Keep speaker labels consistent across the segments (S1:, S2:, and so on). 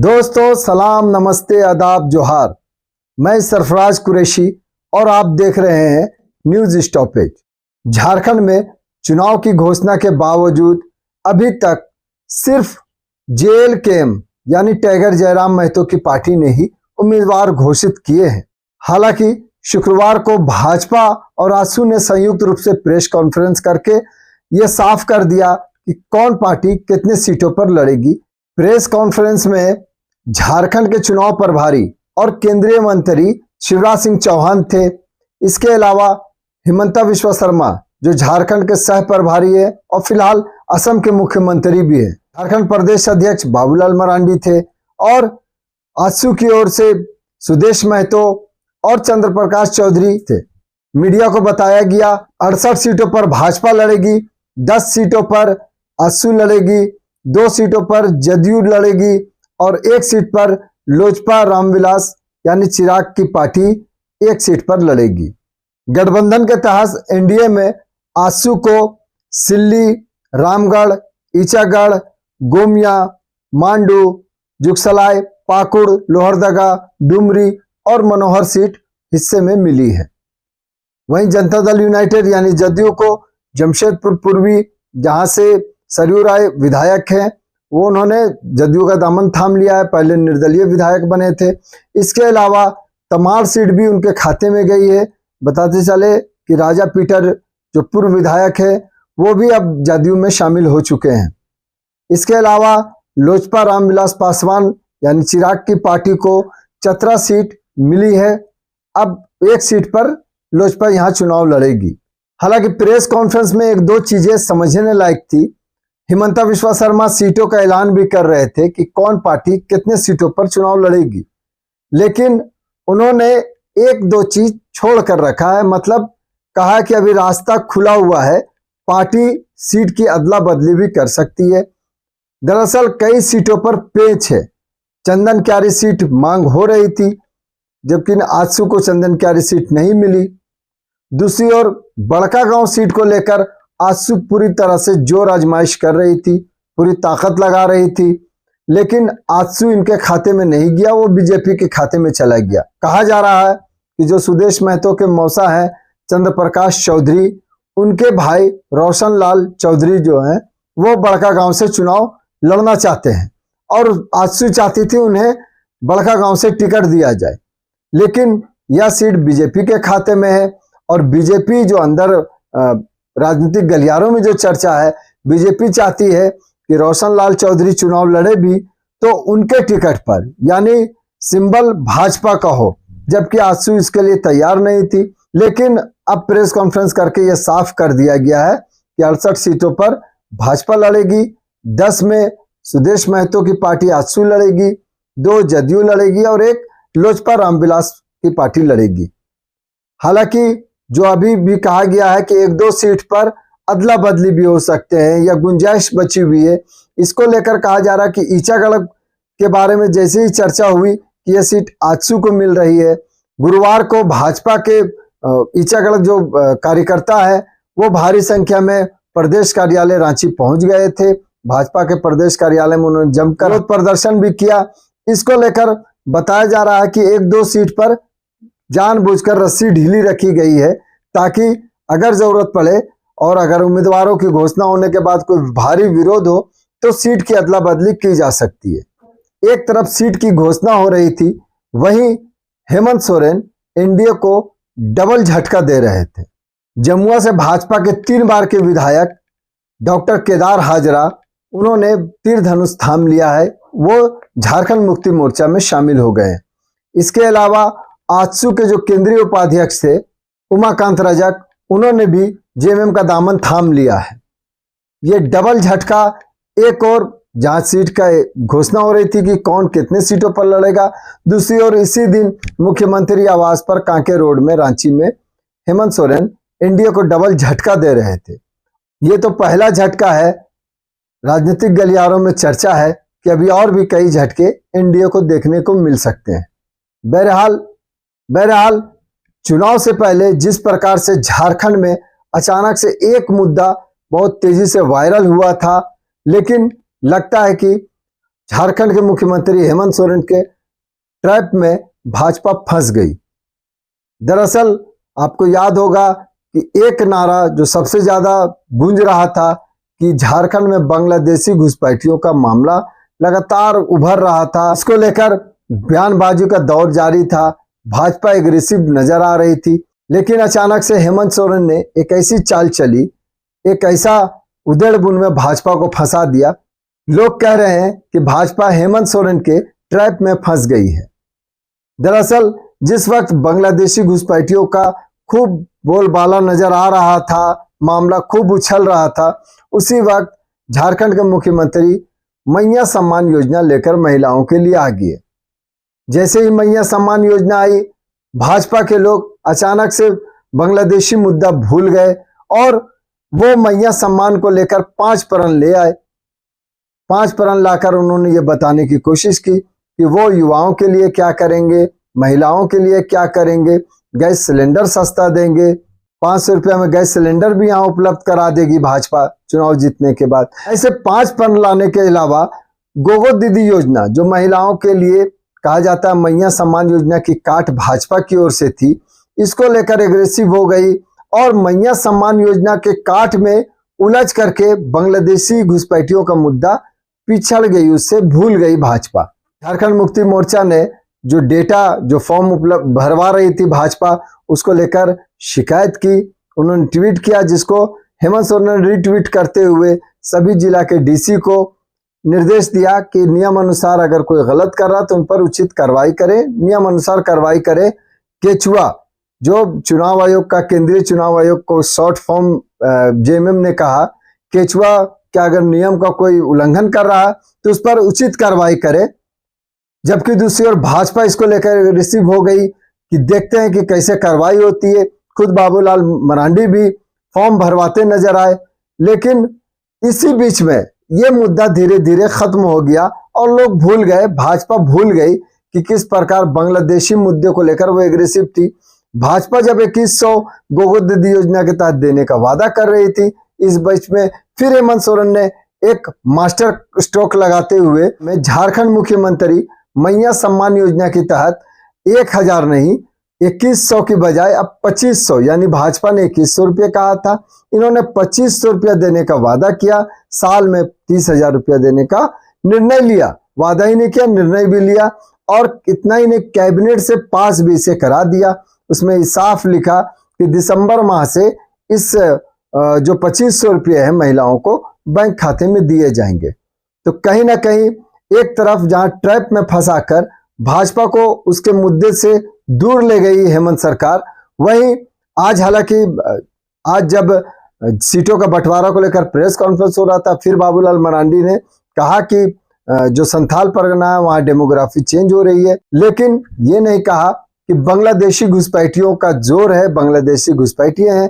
S1: दोस्तों सलाम, नमस्ते, आदाब, जोहार। मैं सरफराज कुरैशी और आप देख रहे हैं न्यूज स्टॉपेज। झारखंड में चुनाव की घोषणा के बावजूद अभी तक सिर्फ जेएलकेएम यानी टाइगर जयराम महतो की पार्टी ने ही उम्मीदवार घोषित किए हैं। हालांकि शुक्रवार को भाजपा और आजसू ने संयुक्त रूप से प्रेस कॉन्फ्रेंस करके यह साफ कर दिया कि कौन पार्टी कितने सीटों पर लड़ेगी। प्रेस कॉन्फ्रेंस में झारखंड के चुनाव प्रभारी और केंद्रीय मंत्री शिवराज सिंह चौहान थे। इसके अलावा हिमंता बिस्वा शर्मा जो झारखंड के सह प्रभारी है और फिलहाल असम के मुख्यमंत्री भी है। झारखंड प्रदेश अध्यक्ष बाबूलाल मरांडी थे और आजसू की ओर से सुदेश महतो और चंद्र प्रकाश चौधरी थे। मीडिया को बताया गया 68 सीटों पर भाजपा लड़ेगी, 10 सीटों पर आजसू लड़ेगी, 2 सीटों पर जदयू लड़ेगी और 1 सीट पर लोजपा रामविलास यानी चिराग की पार्टी 1 सीट पर लड़ेगी। गठबंधन के तहत एनडीए में आजसू को सिल्ली, रामगढ़, ईचागढ़, गोमिया, मांडू, जुगसलाई, पाकुड़, लोहरदगा, डुमरी और मनोहर सीट हिस्से में मिली है। वहीं जनता दल यूनाइटेड यानी जदयू को जमशेदपुर पूर्वी, जहां से सरयू राय विधायक हैं, वो उन्होंने जदयू का दामन थाम लिया है। पहले निर्दलीय विधायक बने थे। इसके अलावा तमाड़ सीट भी उनके खाते में गई है। बताते चले कि राजा पीटर जो पूर्व विधायक है वो भी अब जदयू में शामिल हो चुके हैं। इसके अलावा लोजपा रामविलास पासवान यानी चिराग की पार्टी को चतरा सीट मिली है। अब 1 सीट पर लोजपा यहाँ चुनाव लड़ेगी। हालांकि प्रेस कॉन्फ्रेंस में 1-2 चीजें समझने लायक थी। हिमंता बिस्वा शर्मा सीटों का ऐलान भी कर रहे थे कि कौन पार्टी कितने सीटों पर चुनाव लड़ेगी, लेकिन उन्होंने 1-2 चीज छोड़ कर रखा है। मतलब कहा कि अभी रास्ता खुला हुआ है, पार्टी सीट की अदला बदली भी कर सकती है। दरअसल कई सीटों पर पेच है। चंदन क्यारी सीट मांग हो रही थी, जबकि आजसू को चंदन क्यारी सीट नहीं मिली। दूसरी ओर बड़का गांव सीट को लेकर आजसू पूरी तरह से जोर आजमाइश कर रही थी, पूरी ताकत लगा रही थी, लेकिन आजसू इनके खाते में नहीं गया, वो बीजेपी के खाते में चला गया। कहा जा रहा है कि जो सुदेश महतो के मौसा हैं चंद्र प्रकाश चौधरी, उनके भाई रोशन लाल चौधरी जो हैं वो बड़का गांव से चुनाव लड़ना चाहते हैं और आजसू चाहती थी उन्हें बड़का गांव से टिकट दिया जाए, लेकिन यह सीट बीजेपी के खाते में है। और बीजेपी जो अंदर राजनीतिक गलियारों में जो चर्चा है, बीजेपी चाहती है कि रोशन लाल चौधरी चुनाव लड़े भी तो उनके टिकट पर, यानी सिंबल भाजपा का हो, जबकि आजसू इसके लिए तैयार नहीं थी। लेकिन अब प्रेस कॉन्फ्रेंस करके यह साफ कर दिया गया है कि 68 सीटों पर भाजपा लड़ेगी, 10 में सुदेश महतो की पार्टी आजसू लड़ेगी, 2 जदयू लड़ेगी और 1 लोजपा रामविलास की पार्टी लड़ेगी। हालांकि जो अभी भी कहा गया है कि 1-2 सीट पर अदला बदली भी हो सकते हैं या गुंजाइश बची हुई है। इसको लेकर कहा जा रहा है कि ईचागढ़ के बारे में जैसे ही चर्चा हुई कि यह सीट आजसू को मिल रही है, गुरुवार को भाजपा के ईचागढ़ जो कार्यकर्ता है वो भारी संख्या में प्रदेश कार्यालय रांची पहुंच गए थे। भाजपा के प्रदेश कार्यालय में उन्होंने जमकर प्रदर्शन भी किया। इसको लेकर बताया जा रहा है कि 1-2 सीट पर जानबूझकर रस्सी ढीली रखी गई है, ताकि अगर जरूरत पड़े और अगर उम्मीदवारों की घोषणा होने के बाद कोई भारी विरोध हो तो सीट की अदला बदली की जा सकती है। एक तरफ सीट की घोषणा हो रही थी, वहीं हेमंत सोरेन एनडीए को डबल झटका दे रहे थे। जमुआ से भाजपा के 3 बार के विधायक डॉक्टर केदार हाजरा, उन्होंने तीर धनुष थाम लिया है, वो झारखंड मुक्ति मोर्चा में शामिल हो गए। इसके अलावा आजसू के जो केंद्रीय उपाध्यक्ष थे उमाकांत रजक, उन्होंने भी जेएमएम का दामन थाम लिया है। ये डबल झटका, एक और जहां सीट का घोषणा हो रही थी कि कौन कितने सीटों पर लड़ेगा, दूसरी ओर इसी दिन मुख्यमंत्री आवास पर कांके रोड में रांची में हेमंत सोरेन एनडीए को डबल झटका दे रहे थे। ये तो पहला झटका है। राजनीतिक गलियारों में चर्चा है कि अभी और भी कई झटके एनडीए को देखने को मिल सकते हैं। बहरहाल चुनाव से पहले जिस प्रकार से झारखंड में अचानक से एक मुद्दा बहुत तेजी से वायरल हुआ था, लेकिन लगता है कि झारखंड के मुख्यमंत्री हेमंत सोरेन के ट्रैप में भाजपा फंस गई। दरअसल आपको याद होगा कि एक नारा जो सबसे ज्यादा गूंज रहा था कि झारखंड में बांग्लादेशी घुसपैठियों का मामला लगातार उभर रहा था, इसको लेकर बयानबाजी का दौर जारी था, भाजपा एग्रेसिव नजर आ रही थी। लेकिन अचानक से हेमंत सोरेन ने एक ऐसी चाल चली, एक ऐसा उधेड़-बुन में भाजपा को फंसा दिया। लोग कह रहे हैं कि भाजपा हेमंत सोरेन के ट्रैप में फंस गई है। दरअसल जिस वक्त बांग्लादेशी घुसपैठियों का खूब बोलबाला नजर आ रहा था, मामला खूब उछल रहा था, उसी वक्त झारखंड के मुख्यमंत्री मैया सम्मान योजना लेकर महिलाओं के लिए आ गए। जैसे ही मैया सम्मान योजना आई, भाजपा के लोग अचानक से बांग्लादेशी मुद्दा भूल गए और वो मैया सम्मान को लेकर 5 प्रण ले आए। 5 प्रण लाकर उन्होंने ये बताने की कोशिश की कि वो युवाओं के लिए क्या करेंगे, महिलाओं के लिए क्या करेंगे, गैस सिलेंडर सस्ता देंगे, 500 रुपया में गैस सिलेंडर भी यहाँ उपलब्ध करा देगी भाजपा चुनाव जीतने के बाद। ऐसे 5 प्रण लाने के अलावा गोगो दीदी योजना, जो महिलाओं के लिए कहा जाता है मैया सम्मान योजना की काट भाजपा की ओर से थी, इसको लेकर एग्रेसिव हो गई और मैया सम्मान योजना के काट में उलझ करके बांग्लादेशी घुसपैठियों का मुद्दा पिछड़ गई, उससे भूल गई भाजपा। झारखंड मुक्ति मोर्चा ने जो डेटा, जो फॉर्म उपलब्ध भरवा रही थी भाजपा, उसको लेकर शिकायत की, उन्होंने ट्वीट किया, जिसको हेमंत सोरेन ने रीट्वीट करते हुए सभी जिला के डीसी को निर्देश दिया कि नियम अनुसार अगर कोई गलत कर रहा तो उन पर उचित कार्रवाई करे, नियम अनुसार कार्रवाई करे। केचुआ, जो चुनाव आयोग का, केंद्रीय चुनाव आयोग को शॉर्ट फॉर्म जेएमएम ने कहा, केचुआ क्या अगर नियम का कोई उल्लंघन कर रहा है तो उस पर उचित कार्रवाई करे। जबकि दूसरी ओर भाजपा इसको लेकर रिसीव हो गई कि देखते हैं कि कैसे कार्रवाई होती है। खुद बाबूलाल मरांडी भी फॉर्म भरवाते नजर आए, लेकिन इसी बीच में ये मुद्दा धीरे धीरे खत्म हो गया और लोग भूल गए, भाजपा भूल गई कि किस प्रकार बांग्लादेशी मुद्दे को लेकर वो एग्रेसिव थी। भाजपा जब 2100 गोगो दीदी योजना के तहत देने का वादा कर रही थी, इस बीच में फिर हेमंत सोरेन ने एक मास्टर स्ट्रोक लगाते हुए में झारखंड मुख्यमंत्री मैया सम्मान योजना के तहत 1000 नहीं 2100 की बजाय अब 2500, यानी भाजपा ने 2100 रुपये कहा था, इन्होंने 2500 रुपया देने का वादा किया, साल में 30,000 रुपया देने का निर्णय लिया। वादा ही नहीं किया, निर्णय भी लिया और इतना ही नहीं, कैबिनेट से पास भी इसे करा दिया। उसमें साफ लिखा कि दिसंबर माह से इस जो 2500 रुपये है महिलाओं को बैंक खाते में दिए जाएंगे। तो कहीं ना कहीं एक तरफ जहां ट्रैप में फंसाकर भाजपा को उसके मुद्दे से दूर ले गई हेमंत सरकार, वहीं आज हालांकि आज जब सीटों का बंटवारा को लेकर प्रेस कॉन्फ्रेंस हो रहा था, फिर बाबूलाल मरांडी ने कहा कि जो संथाल परगना है वहां डेमोग्राफी चेंज हो रही है, लेकिन ये नहीं कहा कि बांग्लादेशी घुसपैठियों का जोर है, बांग्लादेशी घुसपैठियां हैं।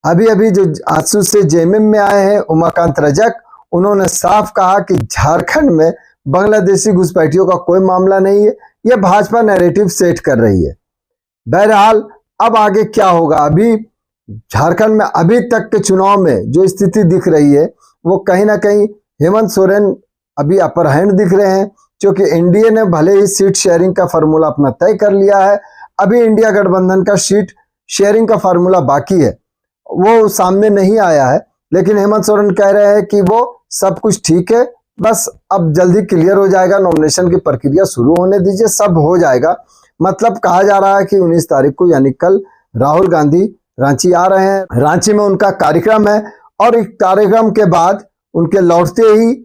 S1: अभी अभी जो आंसू से जेएमएम में आए हैं उमाकांत रजक, उन्होंने साफ कहा कि झारखंड में बांग्लादेशी घुसपैठियों का कोई मामला नहीं है, यह भाजपा नैरेटिव सेट कर रही है। बहरहाल अब आगे क्या होगा, अभी झारखंड में अभी तक के चुनाव में जो स्थिति दिख रही है वो कहीं ना कहीं हेमंत सोरेन अभी अपर हैंड दिख रहे हैं, क्योंकि एनडीए ने भले ही सीट शेयरिंग का फार्मूला अपना तय कर लिया है, अभी इंडिया गठबंधन का सीट शेयरिंग का फार्मूला बाकी है, वो सामने नहीं आया है। लेकिन हेमंत सोरेन कह रहे हैं कि वो सब कुछ ठीक है, बस अब जल्दी क्लियर हो जाएगा, नॉमिनेशन की प्रक्रिया शुरू होने दीजिए, सब हो जाएगा। मतलब कहा जा रहा है कि 19 तारीख को यानी कल राहुल गांधी रांची आ रहे हैं, रांची में उनका कार्यक्रम है और इस कार्यक्रम के बाद उनके लौटते ही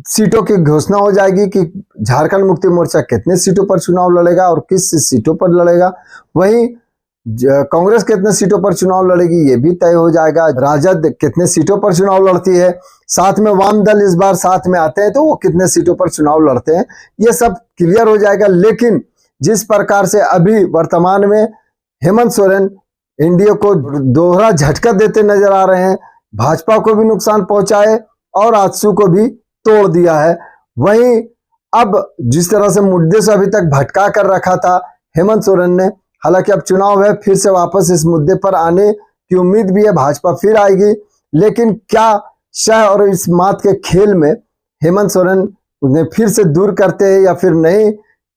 S1: सीटों की घोषणा हो जाएगी कि झारखंड मुक्ति मोर्चा कितने सीटों पर चुनाव लड़ेगा और किस सीटों पर लड़ेगा। वहीं कांग्रेस कितने सीटों पर चुनाव लड़ेगी ये भी तय हो जाएगा, राजद कितने सीटों पर चुनाव लड़ती है, साथ में वाम दल इस बार साथ में आते हैं तो वो कितने सीटों पर चुनाव लड़ते हैं, ये सब क्लियर हो जाएगा। लेकिन जिस प्रकार से अभी वर्तमान में हेमंत सोरेन एनडीए को दोहरा झटका देते नजर आ रहे हैं, भाजपा को भी नुकसान पहुंचाए और आजसू को भी तोड़ दिया है, वहीं अब जिस तरह से मुद्दे से अभी तक भटका कर रखा था हेमंत सोरेन ने, हालांकि अब चुनाव है, फिर से वापस इस मुद्दे पर आने की उम्मीद भी है, भाजपा फिर आएगी। लेकिन क्या शह और इस मात के खेल में हेमंत सोरेन उन्हें फिर से दूर करते हैं या फिर नए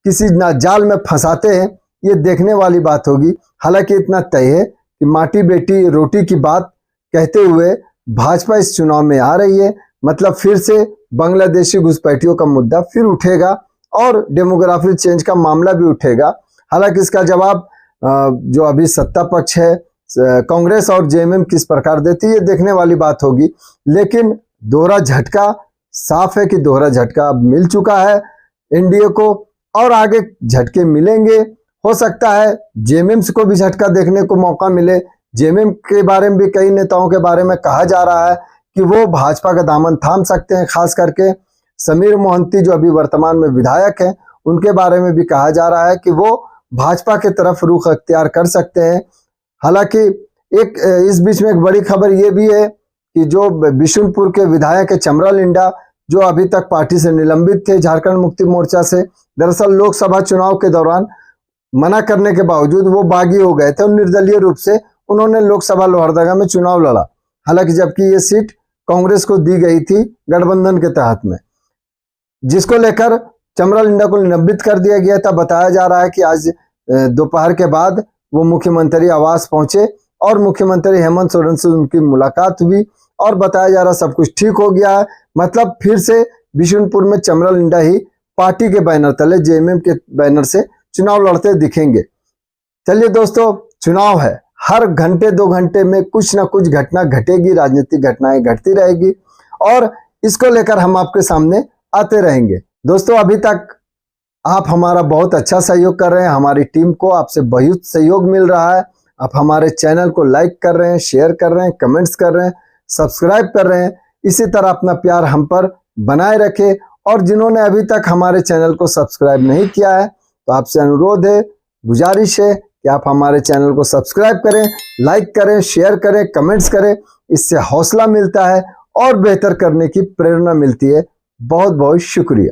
S1: किसी जाल में फंसाते हैं, ये देखने वाली बात होगी। हालांकि इतना तय है कि माटी बेटी रोटी की बात कहते हुए भाजपा इस चुनाव में आ रही है। मतलब फिर से बांग्लादेशी घुसपैठियों का मुद्दा फिर उठेगा और डेमोग्राफी चेंज का मामला भी उठेगा। हालांकि इसका जवाब जो अभी सत्ता पक्ष है कांग्रेस और जेएमएम किस प्रकार देती है, ये देखने वाली बात होगी। लेकिन दोहरा झटका साफ है कि दोहरा झटका अब मिल चुका है एनडीए को और आगे झटके मिलेंगे। हो सकता है जेएमएम को भी झटका देखने को मौका मिले। जेएमएम के बारे में भी कई नेताओं के बारे में कहा जा रहा है कि वो भाजपा का दामन थाम सकते हैं। खास करके समीर मोहंती जो अभी वर्तमान में विधायक हैं, उनके बारे में भी कहा जा रहा है कि वो भाजपा के तरफ रुख अख्तियार कर सकते हैं। हालांकि एक इस बीच में एक बड़ी खबर ये भी है कि जो बिशुनपुर के विधायक है चमरा लिंडा, जो अभी तक पार्टी से निलंबित थे झारखंड मुक्ति मोर्चा से, दरअसल लोकसभा चुनाव के दौरान मना करने के बावजूद वो बागी हो गए थे और निर्दलीय रूप से उन्होंने लोकसभा लोहरदगा में चुनाव लड़ा। हालांकि जबकि ये सीट कांग्रेस को दी गई थी गठबंधन के तहत में, जिसको लेकर चमरा लिंडा को निलंबित कर दिया गया था। बताया जा रहा है कि आज दोपहर के बाद वो मुख्यमंत्री आवास पहुंचे और मुख्यमंत्री हेमंत सोरेन से उनकी मुलाकात हुई और बताया जा रहा सब कुछ ठीक हो गया है। मतलब फिर से बिशुनपुर में चमरा लिंडा ही पार्टी के बैनर तले जेएमएम के बैनर से चुनाव लड़ते दिखेंगे। चलिए दोस्तों, चुनाव है, हर घंटे 2 घंटे में कुछ ना कुछ घटना घटेगी, राजनीतिक घटनाएं घटती रहेगी और इसको लेकर हम आपके सामने आते रहेंगे। दोस्तों, अभी तक आप हमारा बहुत अच्छा सहयोग कर रहे हैं, हमारी टीम को आपसे बहुत सहयोग मिल रहा है। आप हमारे चैनल को लाइक कर रहे हैं, शेयर कर रहे हैं, कमेंट्स कर रहे हैं, सब्सक्राइब कर रहे हैं। इसी तरह अपना प्यार हम पर बनाए रखें और जिन्होंने अभी तक हमारे चैनल को सब्सक्राइब नहीं किया है तो आपसे अनुरोध है, गुजारिश है कि आप हमारे चैनल को सब्सक्राइब करें, लाइक करें, शेयर करें, कमेंट्स करें। इससे हौसला मिलता है और बेहतर करने की प्रेरणा मिलती है। बहुत बहुत शुक्रिया।